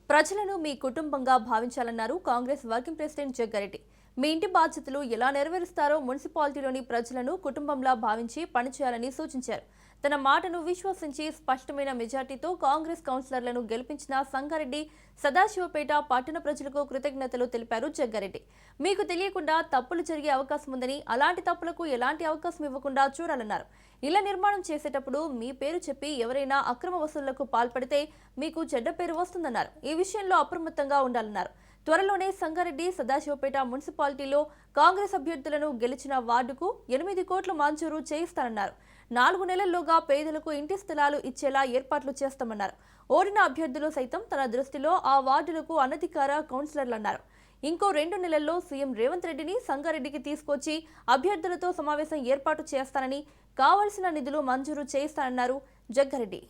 ప్రజలను మీ కుటుంబంగా భావించాలన్నారు Congress working president Jaggareddy. మీ ఇంటి బాధ్యతలు ఎలా నెరవేరుస్తారో మున్సిపాలిటీలోని ప్రజలను కుటుంబంలా భావించి పనిచేయాలని సూచించారు. తన మాటను విశ్వసించి స్పష్టమైన మెజార్టీతో కాంగ్రెస్ కౌన్సిలర్లను గెలిపించిన సంగారెడ్డి సదాశివపేట పట్టణ ప్రజలకు కృతజ్ఞతలు తెలిపారు జగ్గారెడ్డి. మీకు తెలియకుండా తప్పులు జరిగే అవకాశం ఉందని, అలాంటి తప్పులకు ఎలాంటి అవకాశం ఇవ్వకుండా చూడాలన్నారు. ఇళ్ల నిర్మాణం చేసేటప్పుడు మీ పేరు చెప్పి ఎవరైనా అక్రమ వసూళ్లకు పాల్పడితే మీకు చెడ్డ పేరు వస్తుందన్నారు. ఈ విషయంలో అప్రమత్తంగా ఉండాలన్నారు. త్వరలోనే సంగారెడ్డి సదాశివపేట మున్సిపాలిటీలో కాంగ్రెస్ అభ్యర్థులను గెలిచిన వార్డుకు 8 కోట్లు మంజూరు చేయిస్తానన్నారు. 4 నెలల్లోగా పేదలకు ఇంటి స్థలాలు ఇచ్చేలా ఏర్పాట్లు చేస్తామన్నారు. ఓడిన అభ్యర్థులు సైతం తన దృష్టిలో ఆ వార్డులకు అనధికార కౌన్సిలర్లన్నారు. ఇంకో 2 నెలల్లో సీఎం రేవంత్ రెడ్డిని సంగారెడ్డికి తీసుకొచ్చి అభ్యర్థులతో సమావేశం ఏర్పాటు చేస్తానని, కావలసిన నిధులు మంజూరు చేయిస్తానన్నారు జగ్గారెడ్డి.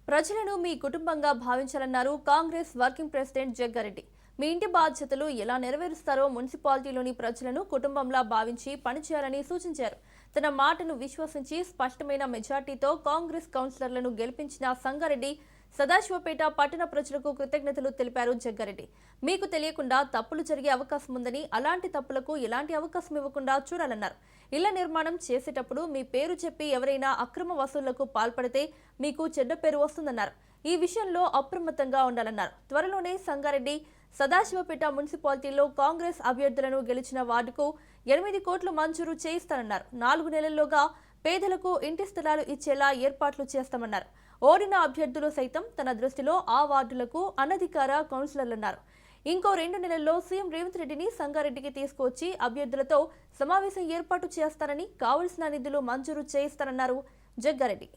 ప్రజలను మీ కుటుంబంగా భావించాలన్నారు కాంగ్రెస్ వర్కింగ్ ప్రెసిడెంట్ జగ్గారెడ్డి. మీ ఇంటి బాధ్యతలు ఎలా నెరవేరుస్తారో మున్సిపాలిటీలోని ప్రజలను కుటుంబంలా భావించి పనిచేయాలని సూచించారు. తన మాటను విశ్వసించి స్పష్టమైన మెజార్టీతో కాంగ్రెస్ కౌన్సిలర్లను గెలిపించిన సంగారెడ్డి సదాశివపేట పట్టణ ప్రజలకు కృతజ్ఞతలు తెలిపారు జగ్గారెడ్డి. మీకు తెలియకుండా తప్పులు జరిగే అవకాశం ఉందని, అలాంటి తప్పులకు ఎలాంటి అవకాశం ఇవ్వకుండా చూడాలన్నారు. ఇళ్ల నిర్మాణం చేసేటప్పుడు మీ పేరు చెప్పి ఎవరైనా అక్రమ వసూళ్లకు పాల్పడితే మీకు చెడ్డ పేరు వస్తుందన్నారు. ఈ విషయంలో అప్రమత్తంగా ఉండాలన్నారు. త్వరలోనే సంగారెడ్డి సదాశివపేట మున్సిపాలిటీలో కాంగ్రెస్ అభ్యర్థులను గెలిచిన వార్డుకు 8 కోట్లు మంజూరు చేయిస్తానన్నారు. 4 నెలల్లోగా పేదలకు ఇంటి స్థలాలు ఇచ్చేలా ఏర్పాట్లు చేస్తామన్నారు. ఓడిన అభ్యర్థులు సైతం తన దృష్టిలో ఆ వార్డులకు అనధికార కౌన్సిలర్లన్నారు. ఇంకో 2 నెలల్లో సీఎం రేవంత్ రెడ్డిని సంగారెడ్డికి తీసుకొచ్చి అభ్యర్థులతో సమావేశం ఏర్పాటు చేస్తారని, కావలసిన నిధులు మంజూరు చేయిస్తారన్నారు జగ్గారెడ్డి.